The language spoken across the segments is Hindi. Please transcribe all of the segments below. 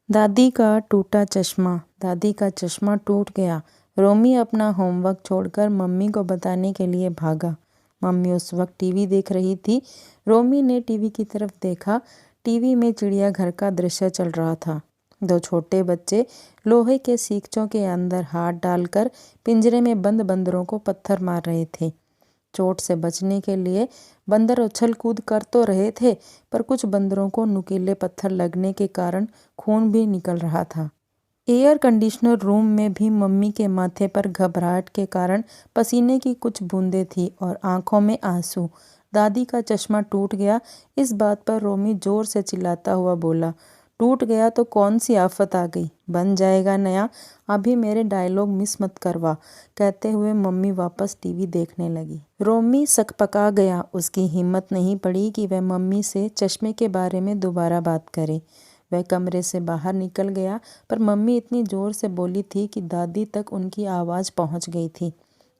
दादी का टूटा चश्मा। दादी का चश्मा टूट गया। रोमी अपना होमवर्क छोड़कर मम्मी को बताने के लिए भागा। मम्मी उस वक्त टीवी देख रही थी। रोमी ने टीवी की तरफ देखा। टीवी में चिड़ियाघर का दृश्य चल रहा था। दो छोटे बच्चे लोहे के सीखचों के अंदर हाथ डालकर पिंजरे में बंद बंदरों को पत्थर मार रहे थे। चोट से बचने के लिए बंदर उछल कूद कर तो रहे थे, पर कुछ बंदरों को नुकीले पत्थर लगने के कारण खून भी निकल रहा था। एयर कंडीशनर रूम में भी मम्मी के माथे पर घबराहट के कारण पसीने की कुछ बूंदें थी और आंखों में आंसू। दादी का चश्मा टूट गया। इस बात पर रोमी जोर से चिल्लाता हुआ बोला, टूट गया तो कौन सी आफत आ गई, बन जाएगा नया। अभी मेरे डायलॉग मिस मत करवा। कहते हुए मम्मी वापस टीवी देखने लगी। रोमी सकपका गया। उसकी हिम्मत नहीं पड़ी कि वह मम्मी से चश्मे के बारे में दोबारा बात करे। वह कमरे से बाहर निकल गया, पर मम्मी इतनी जोर से बोली थी कि दादी तक उनकी आवाज़ पहुंच गई थी।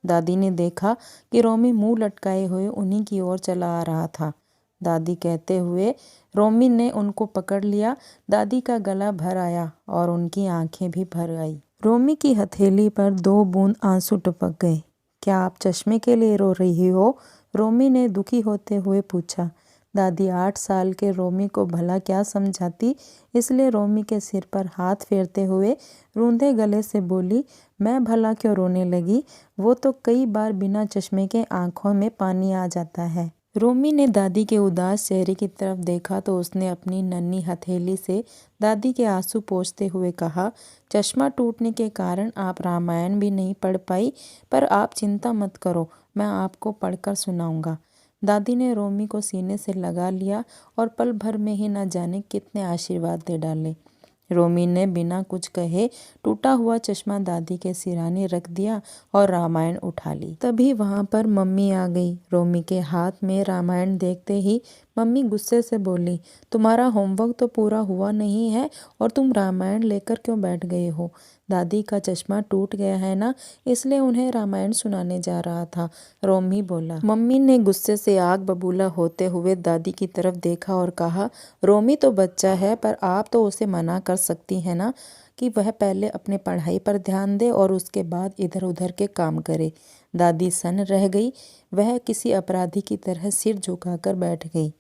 दादी ने देखा कि रोमी मुंह लटकाए हुए उन्हीं की ओर चला आ रहा था। दादी कहते हुए रोमी ने उनको पकड़ लिया। दादी का गला भर आया और उनकी आंखें भी भर आई। रोमी की हथेली पर 2 बूंद आंसू टपक गए। क्या आप चश्मे के लिए रो रही हो? रोमी ने दुखी होते हुए पूछा। दादी 8 साल के रोमी को भला क्या समझाती, इसलिए रोमी के सिर पर हाथ फेरते हुए रूंधे गले से बोली, मैं भला क्यों रोने लगी? वो तो कई बार बिना चश्मे के आंखों में पानी आ जाता है। रोमी ने दादी के उदास चेहरे की तरफ देखा तो उसने अपनी नन्ही हथेली से दादी के आंसू पोंछते हुए कहा, चश्मा टूटने के कारण आप रामायण भी नहीं पढ़ पाई, पर आप चिंता मत करो, मैं आपको पढ़कर सुनाऊंगा। दादी ने रोमी को सीने से लगा लिया और पल भर में ही न जाने कितने आशीर्वाद दे डाले। रोमी ने बिना कुछ कहे टूटा हुआ चश्मा दादी के सिरहाने रख दिया और रामायण उठा ली। तभी वहां पर मम्मी आ गई। रोमी के हाथ में रामायण देखते ही मम्मी गुस्से से बोली, तुम्हारा होमवर्क तो पूरा हुआ नहीं है और तुम रामायण लेकर क्यों बैठ गए हो? दादी का चश्मा टूट गया है ना, इसलिए उन्हें रामायण सुनाने जा रहा था, रोमी बोला। मम्मी ने गुस्से से आग बबूला होते हुए दादी की तरफ देखा और कहा, रोमी तो बच्चा है, पर आप तो उसे मना कर सकती है ना कि वह पहले अपने पढ़ाई पर ध्यान दे और उसके बाद इधर उधर के काम करे। दादी सन्न रह गई। वह किसी अपराधी की तरह सिर झुकाकर बैठ गई।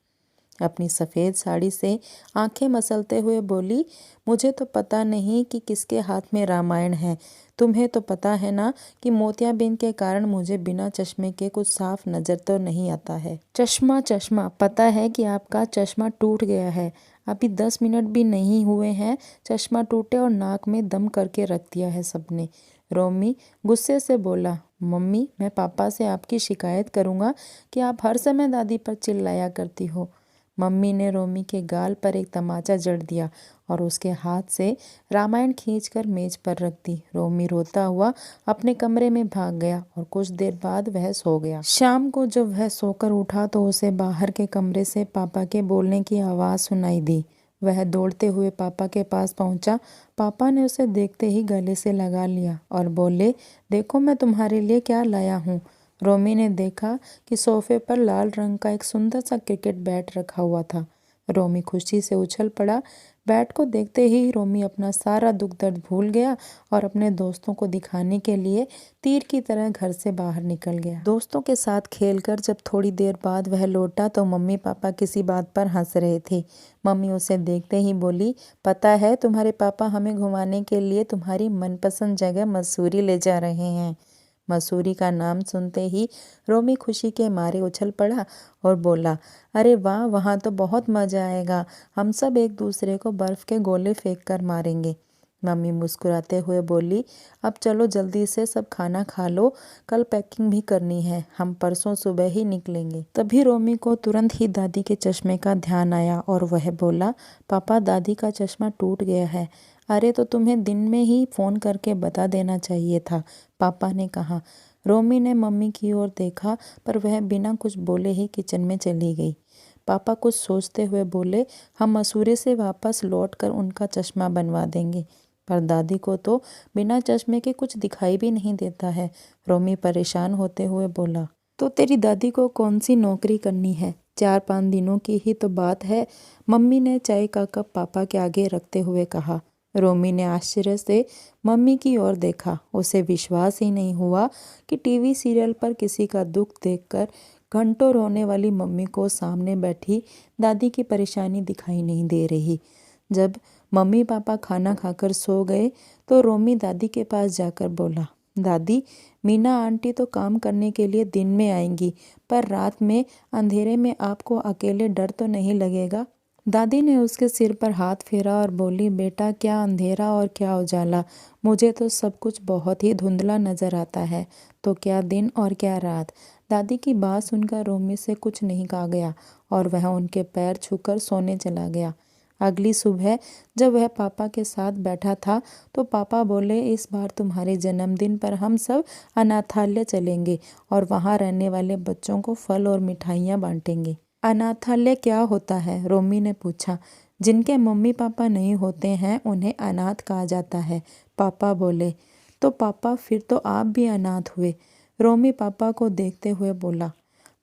अपनी सफ़ेद साड़ी से आंखें मसलते हुए बोली, मुझे तो पता नहीं कि किसके हाथ में रामायण है। तुम्हें तो पता है ना कि मोतियाबिंद के कारण मुझे बिना चश्मे के कुछ साफ नज़र तो नहीं आता है। चश्मा चश्मा, पता है कि आपका चश्मा टूट गया है। अभी 10 मिनट भी नहीं हुए हैं, चश्मा टूटे और नाक में दम करके रख दिया है सबने। रोमी गुस्से से बोला, मम्मी मैं पापा से आपकी शिकायत करूँगा कि आप हर समय दादी पर चिल्लाया करती हो। मम्मी ने रोमी के गाल पर एक तमाचा जड़ दिया और उसके हाथ से रामायण खींचकर मेज पर रख दी। रोमी रोता हुआ अपने कमरे में भाग गया और कुछ देर बाद वह सो गया। शाम को जब वह सोकर उठा तो उसे बाहर के कमरे से पापा के बोलने की आवाज़ सुनाई दी। वह दौड़ते हुए पापा के पास पहुंचा। पापा ने उसे देखते ही गले से लगा लिया और बोले, देखो मैं तुम्हारे लिए क्या लाया हूँ। रोमी ने देखा कि सोफे पर लाल रंग का एक सुंदर सा क्रिकेट बैट रखा हुआ था। रोमी खुशी से उछल पड़ा। बैट को देखते ही रोमी अपना सारा दुख दर्द भूल गया और अपने दोस्तों को दिखाने के लिए तीर की तरह घर से बाहर निकल गया। दोस्तों के साथ खेलकर जब थोड़ी देर बाद वह लौटा तो मम्मी पापा किसी बात पर हंस रहे थे। मम्मी उसे देखते ही बोली, पता है तुम्हारे पापा हमें घुमाने के लिए तुम्हारी मनपसंद जगह मसूरी ले जा रहे हैं। मसूरी का नाम सुनते ही रोमी खुशी के मारे उछल पड़ा और बोला, अरे वाह, वहाँ तो बहुत मज़ा आएगा। हम सब एक दूसरे को बर्फ़ के गोले फेंक कर मारेंगे। मम्मी मुस्कुराते हुए बोली, अब चलो जल्दी से सब खाना खा लो, कल पैकिंग भी करनी है, हम परसों सुबह ही निकलेंगे। तभी रोमी को तुरंत ही दादी के चश्मे का ध्यान आया और वह बोला, पापा दादी का चश्मा टूट गया है। अरे तो तुम्हें दिन में ही फ़ोन करके बता देना चाहिए था, पापा ने कहा। रोमी ने मम्मी की ओर देखा, पर वह बिना कुछ बोले ही किचन में चली गई। पापा कुछ सोचते हुए बोले, हम मसूरी से वापस लौटकर उनका चश्मा बनवा देंगे। पर दादी को तो बिना चश्मे के कुछ दिखाई भी नहीं देता है। रोमी परेशान होते हुए बोला, तो तेरी दादी को कौन सी नौकरी करनी है? 4-5 दिनों की ही तो बात है। मम्मी ने चाय का कप पापा के आगे रखते हुए कहा। रोमी ने आश्चर्य से मम्मी की ओर देखा। उसे विश्वास ही नहीं हुआ कि टीवी सीरियल पर किसी का दुख देखकर घंटों रोने वाली मम्मी को सामने बैठी दादी की परेशानी दिखाई नहीं दे रही। जब मम्मी पापा खाना खाकर सो गए तो रोमी दादी के पास जाकर बोला, दादी, मीना आंटी तो काम करने के लिए दिन में आएंगी, पर रात में अंधेरे में आपको अकेले डर तो नहीं लगेगा? दादी ने उसके सिर पर हाथ फेरा और बोली, बेटा, क्या अंधेरा और क्या उजाला, मुझे तो सब कुछ बहुत ही धुंधला नजर आता है, तो क्या दिन और क्या रात। दादी की बात सुनकर रोमी से कुछ नहीं कहा गया और वह उनके पैर छूकर सोने चला गया। अगली सुबह जब वह पापा के साथ बैठा था तो पापा बोले, इस बार तुम्हारे जन्मदिन पर हम सब अनाथालय चलेंगे और वहाँ रहने वाले बच्चों को फल और मिठाइयाँ बांटेंगे। अनाथालय क्या होता है? रोमी ने पूछा। जिनके मम्मी पापा नहीं होते हैं उन्हें अनाथ कहा जाता है, पापा बोले। तो पापा, फिर तो आप भी अनाथ हुए? रोमी पापा को देखते हुए बोला।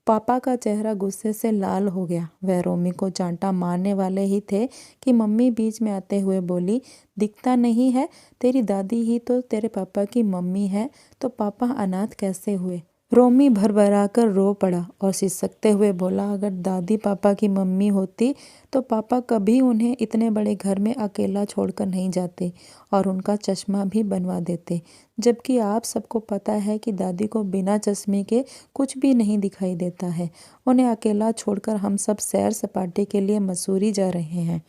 पापा का चेहरा गुस्से से लाल हो गया। वह रोमी को चांटा मारने वाले ही थे कि मम्मी बीच में आते हुए बोली, दिखता नहीं है, तेरी दादी ही तो तेरे पापा की मम्मी है, तो पापा अनाथ कैसे हुए? रोमी भरभराकर रो पड़ा और सिसकते हुए बोला, अगर दादी पापा की मम्मी होती तो पापा कभी उन्हें इतने बड़े घर में अकेला छोड़कर नहीं जाते और उनका चश्मा भी बनवा देते, जबकि आप सबको पता है कि दादी को बिना चश्मे के कुछ भी नहीं दिखाई देता है। उन्हें अकेला छोड़कर हम सब सैर सपाटे के लिए मसूरी जा रहे हैं।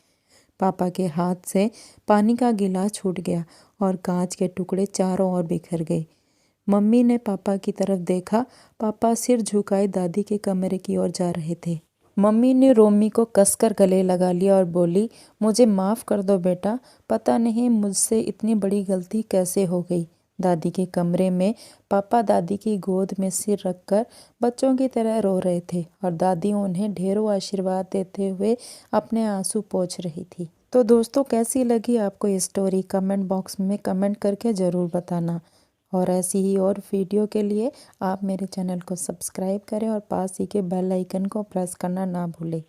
पापा के हाथ से पानी का गिलास छूट गया और कांच के टुकड़े चारों ओर बिखर गए। मम्मी ने पापा की तरफ देखा। पापा सिर झुकाए दादी के कमरे की ओर जा रहे थे। मम्मी ने रोमी को कसकर गले लगा लिया और बोली, मुझे माफ़ कर दो बेटा, पता नहीं मुझसे इतनी बड़ी गलती कैसे हो गई। दादी के कमरे में पापा दादी की गोद में सिर रखकर बच्चों की तरह रो रहे थे और दादी उन्हें ढेरों आशीर्वाद देते हुए अपने आंसू पोंछ रही थी। तो दोस्तों, कैसी लगी आपको ये स्टोरी? कमेंट बॉक्स में कमेंट करके ज़रूर बताना। और ऐसी ही और वीडियो के लिए आप मेरे चैनल को सब्सक्राइब करें और पास ही के बेल आइकन को प्रेस करना ना भूलें।